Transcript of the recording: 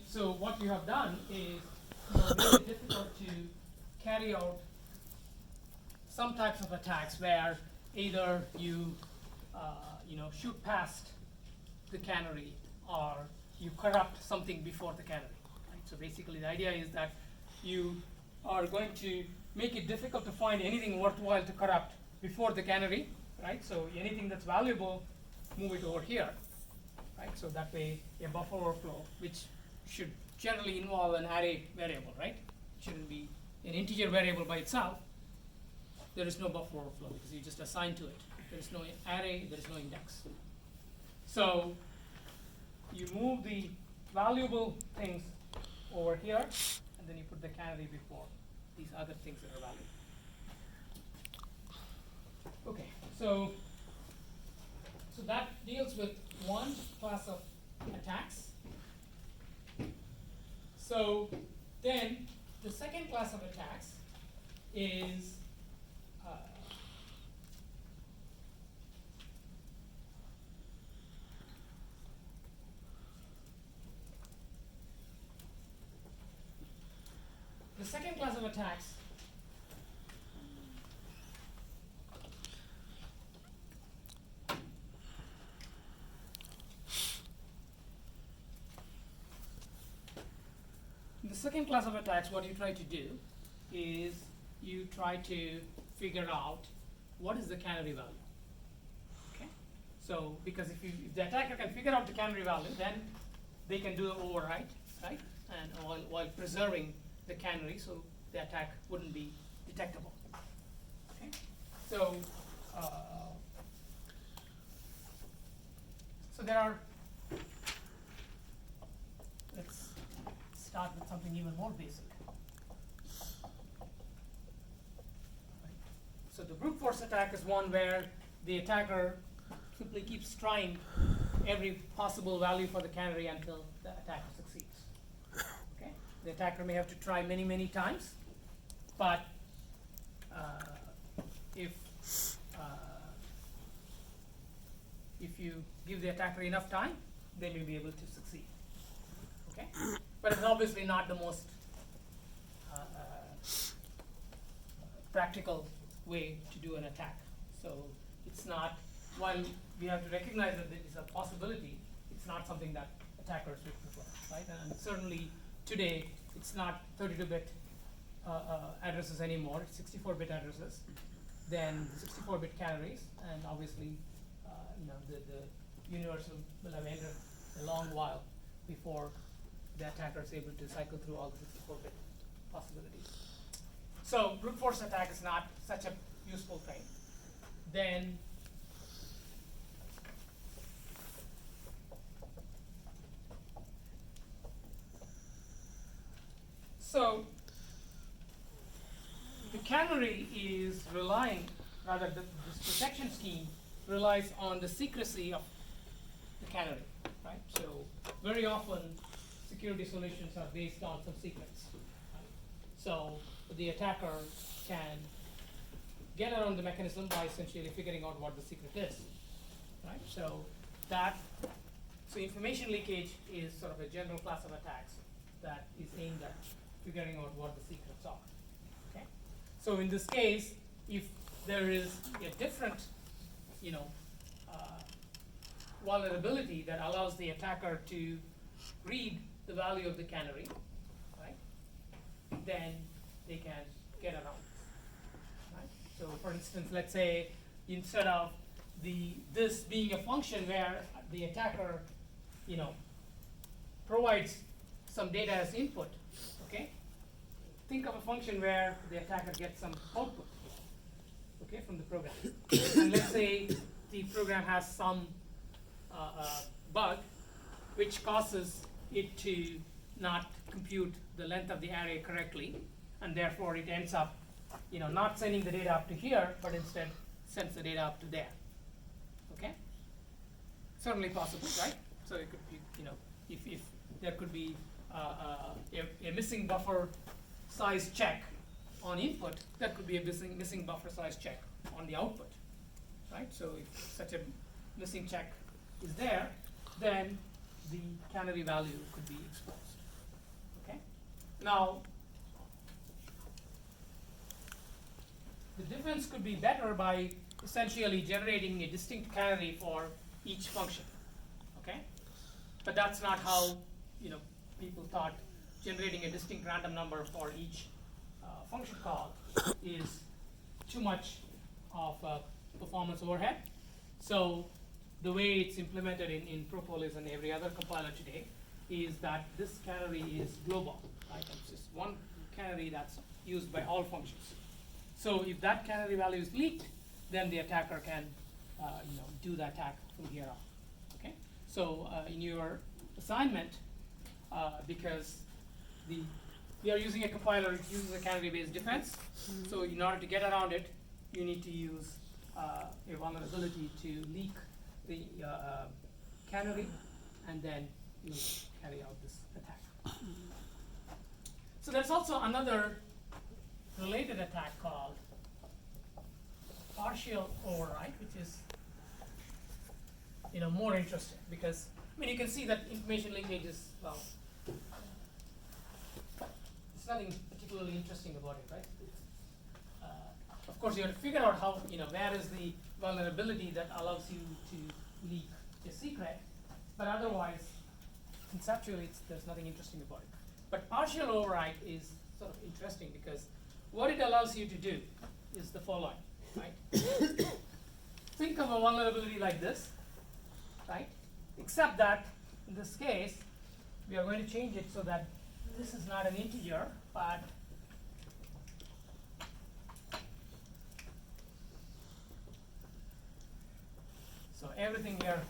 So what you have done is made it difficult to carry out some types of attacks where either you shoot past the canary or you corrupt something before the canary. Right? So basically, the idea is that you are going to make it difficult to find anything worthwhile to corrupt before the canary. Right? So anything that's valuable, move it over here. Right? So that way, a buffer overflow, which should generally involve an array variable, right? It shouldn't be an integer variable by itself. There is no buffer overflow because you just assign to it. There is no array, there is no index. So you move the valuable things over here, and then you put the canary before these other things that are valuable. Okay, so that deals with one class of attacks. So then the second class of attacks is the second class of attacks what you try to do is you try to figure out what is the canary value. Okay, so because if the attacker can figure out the canary value, then they can do the override, right? And while preserving the canary, so the attack wouldn't be detectable. Okay, so there are. Let's start with something even more basic. So the brute force attack is one where the attacker simply keeps trying every possible value for the canary until the attacker succeeds. Okay? The attacker may have to try many, many times, but if you give the attacker enough time, they may be able to succeed. Okay? But it's obviously not the most practical way to do an attack. So it's not, while we have to recognize that it is a possibility, it's not something that attackers would prefer, right? And certainly today, it's not 32-bit addresses anymore, it's 64-bit addresses, then 64-bit canaries, and obviously, the universe will have ended a long while before the attacker is able to cycle through all the 64-bit possibilities. So brute force attack is not such a useful thing. Then so the canary is relying, rather this protection scheme relies on the secrecy of the canary, right? So very often security solutions are based on some secrets. Right? So the attacker can get around the mechanism by essentially figuring out what the secret is, right? So information leakage is sort of a general class of attacks that is aimed at figuring out what the secrets are. Okay. So in this case, if there is a different, vulnerability that allows the attacker to read the value of the canary, right? Then they can get around it, right? So for instance, let's say instead of this being a function where the attacker, provides some data as input, okay? Think of a function where the attacker gets some output, okay, from the program. And let's say the program has some bug which causes it to not compute the length of the array correctly, and therefore it ends up, not sending the data up to here, but instead sends the data up to there. Okay? Certainly possible, right? So it could be, if there could be a missing buffer size check on input, that could be a missing buffer size check on the output, right? So if such a missing check is there, then the canary value could be exposed. Okay? Now, the difference could be better by essentially generating a distinct canary for each function. Okay? But that's not how people thought generating a distinct random number for each function call is too much of a performance overhead. So the way it's implemented in Propolis and every other compiler today is that this canary is global, right? It's just one canary that's used by all functions. So if that canary value is leaked, then the attacker can do the attack from here on. Okay? So in your assignment, because we are using a compiler, it uses a canary-based defense. So in order to get around it, you need to use a vulnerability to leak the canary, and then you carry out this attack. So there's also another related attack called partial override, which is more interesting because you can see that information linkage is, well, there's nothing particularly interesting about it, right? Of course, you have to figure out how where is the vulnerability that allows you to leak a secret, but otherwise, conceptually, there's nothing interesting about it. But partial override is sort of interesting because what it allows you to do is the following, right? Think of a vulnerability like this, right? Except that in this case, we are going to change it so that this is not an integer, but so everything here